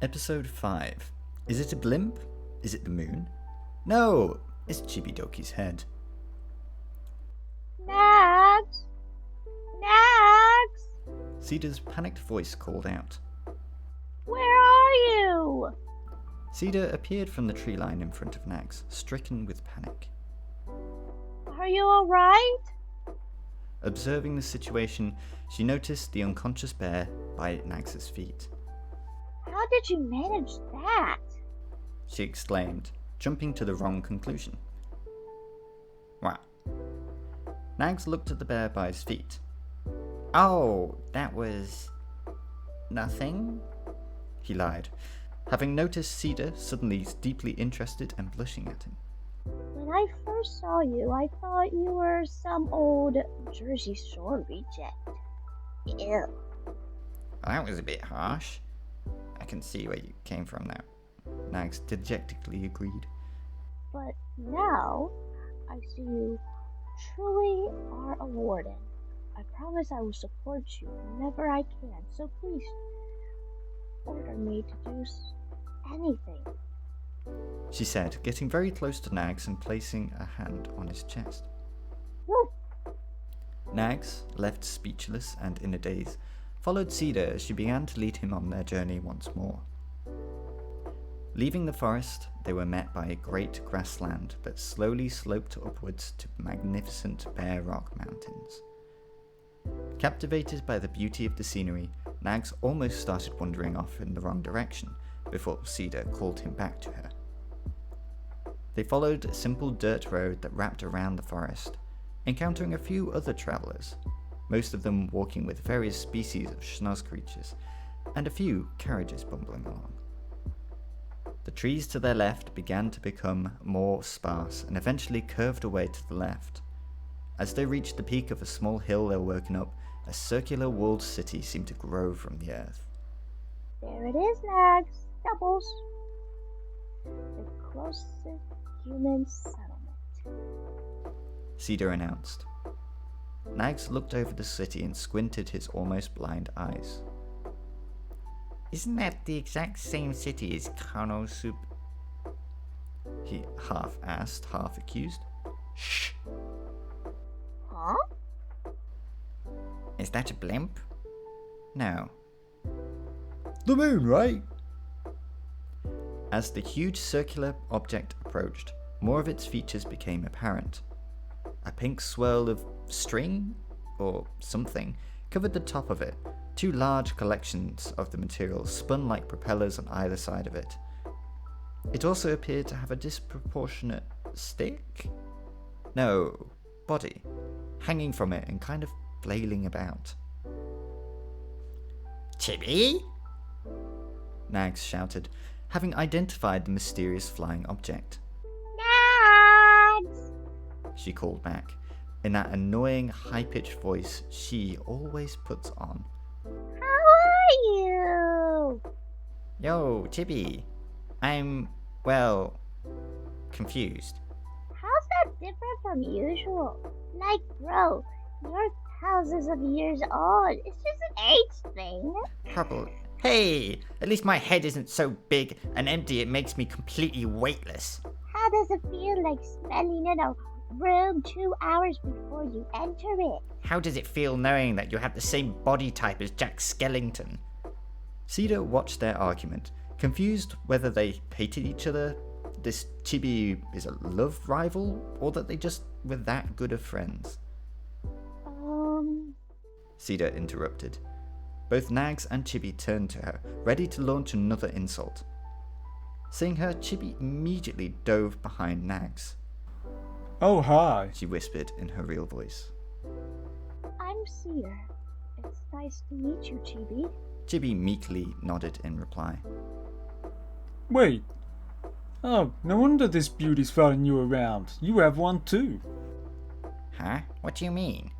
Episode 5. Is it a blimp? Is it the moon? No, it's Chibidoki's head. Nags! Nags! Cedar's panicked voice called out. Where are you? Cedar appeared from the tree line in front of Nags, stricken with panic. Are you alright? Observing the situation, she noticed the unconscious bear by Nags's feet. How did you manage that? She exclaimed, jumping to the wrong conclusion. What? Nags looked at the bear by his feet. Oh, that was... nothing? He lied, having noticed Cedar suddenly deeply interested and blushing at him. When I first saw you, I thought you were some old Jersey Shore reject. Ew. Well, that was a bit harsh. I can see where you came from now. Nags dejectedly agreed. But now, I see you truly are a warden. I promise I will support you whenever I can, so please order me to do anything. She said, getting very close to Nags and placing a hand on his chest. Woo. Nags, left speechless and in a daze, followed Cedar as she began to lead him on their journey once more. Leaving the forest, they were met by a great grassland that slowly sloped upwards to magnificent bare rock mountains. Captivated by the beauty of the scenery, Nags almost started wandering off in the wrong direction before Cedar called him back to her. They followed a simple dirt road that wrapped around the forest, encountering a few other travellers, most of them walking with various species of schnoz creatures, and a few carriages bumbling along. The trees to their left began to become more sparse and eventually curved away to the left. As they reached the peak of a small hill they were working up, a circular walled city seemed to grow from the earth. There it is, Nags. Doubles. The closest human settlement. Cedar announced. Nags looked over the city and squinted his almost blind eyes. Isn't that the exact same city as Konosuba? He half asked, half accused. Shh! Huh? Is that a blimp? No. The moon, right? As the huge circular object approached, more of its features became apparent. A pink swirl of string, or something, covered the top of it. Two large collections of the material spun like propellers on either side of it. It also appeared to have a disproportionate stick? No, body, hanging from it and kind of flailing about. Chibi? Nags shouted, having identified the mysterious flying object. Nags! She called back, in that annoying high-pitched voice she always puts on. How are you? Yo, Chibi. I'm, well, confused. How's that different from usual? Like, bro, you're thousands of years old. It's just an age thing. Probably. Hey, at least my head isn't so big and empty it makes me completely weightless. How does it feel like smelling in a room 2 hours before you enter it? How does it feel knowing that you have the same body type as Jack Skellington? Cedar watched their argument, confused whether they hated each other, this Chibi is a love rival, or that they just were that good of friends. Cedar interrupted. Both Nags and Chibi turned to her, ready to launch another insult. Seeing her, Chibi immediately dove behind Nags. Oh, hi, She whispered in her real voice. I'm Cedar. It's nice to meet you, Chibi. Chibi meekly nodded in reply. Wait. Oh, no wonder this beauty's following you around. You have one too. Huh? What do you mean?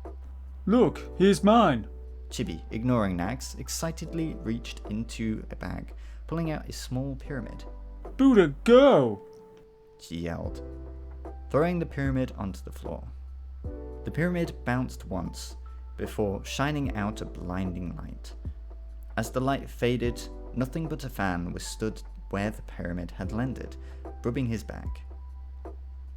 Look, here's mine. Chibi, ignoring Nags, excitedly reached into a bag, pulling out a small pyramid. Buddha, go! She yelled, throwing the pyramid onto the floor. The pyramid bounced once, before shining out a blinding light. As the light faded, Nothing but a fan was stood where the pyramid had landed, rubbing his back.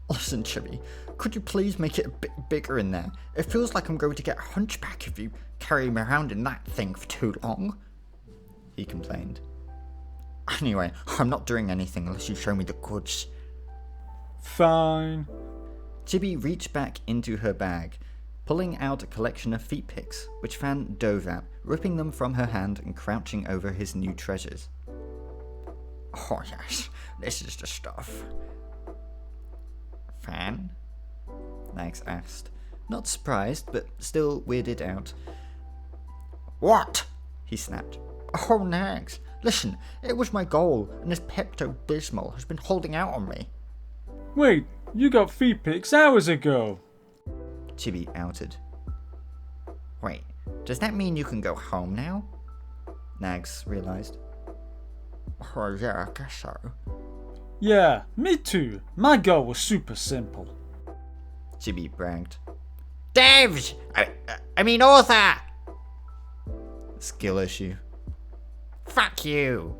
Listen, Chibi, could you please make it a bit bigger in there? It feels like I'm going to get a hunchback if you carry me around in that thing for too long, he complained. Anyway, I'm not doing anything unless you show me the goods. Fine. Chibi reached back into her bag, pulling out a collection of feet picks, which Fan dove at, ripping them from her hand and crouching over his new treasures. Oh yes, this is the stuff. Fan? Nags asked, not surprised, but still weirded out. What? He snapped. Oh, Nags, listen, it was my goal, and this Pepto-Bismol has been holding out on me. Wait, you got feet pics hours ago. Chibi outed. Wait, does that mean you can go home now? Nags realised. Oh yeah, I guess so. Yeah, me too. My goal was super simple. Chibi bragged. Devs! I mean author! Skill issue. Fuck you!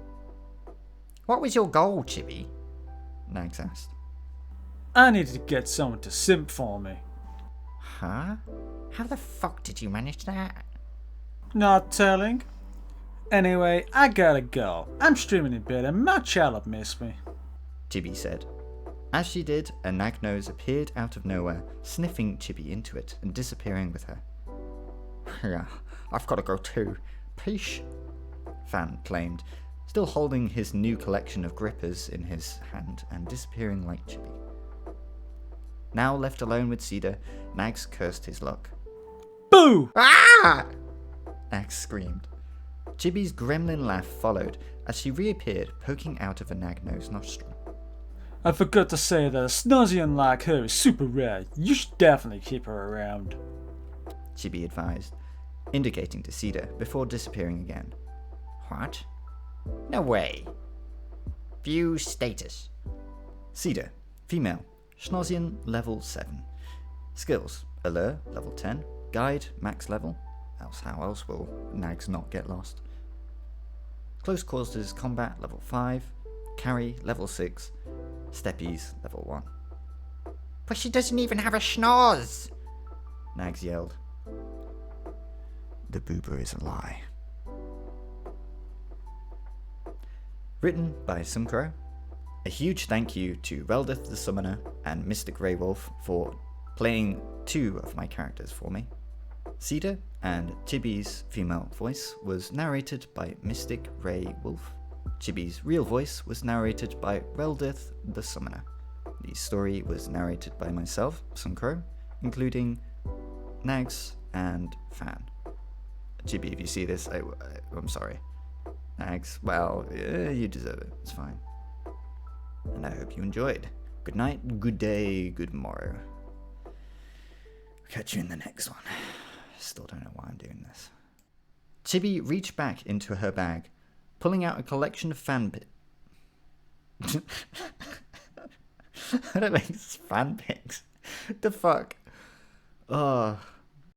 What was your goal, Chibi? Nags asked. I needed to get someone to simp for me. Huh? How the fuck did you manage that? Not telling. Anyway, I gotta go. I'm streaming in bed and my child'll miss me. Chibi said. As she did, a nag nose appeared out of nowhere, sniffing Chibi into it and disappearing with her. Yeah, I've gotta go too. Peace, Fan claimed, still holding his new collection of grippers in his hand and disappearing like Chibi. Now left alone with Cedar, Nags cursed his luck. Boo! Ah! Nags screamed. Chibi's gremlin laugh followed as she reappeared, poking out of a nag-nosed nostril. I forgot to say that a Snozian like her is super rare. You should definitely keep her around. Chibi advised, indicating to Cedar before disappearing again. What? No way. View status. Cedar, female, Schnozian level 7. Skills, Allure level 10, Guide max level, else how else will Nags not get lost. Close quarters combat level 5, Carry level 6, Steppies level 1. But she doesn't even have a schnoz! Nags yelled. The boober is a lie. Written by Sunkro. A huge thank you to Reldeth the Summoner and Mr. Grey Wolf for playing 2 of my characters for me. Cedar and Chibi's female voice was narrated by Mystic Ray Wolf. Chibi's real voice was narrated by Reldeth the Summoner. The story was narrated by myself, Sunkro, including Nags and Fan. Chibi, if you see this, I'm sorry. Nags, well, you deserve it. It's fine. And I hope you enjoyed. Good night, good day, good morrow. Catch you in the next one. Still don't know why I'm doing this. Chibi reached back into her bag, pulling out a collection of fan I don't make fan pics. The fuck? Oh.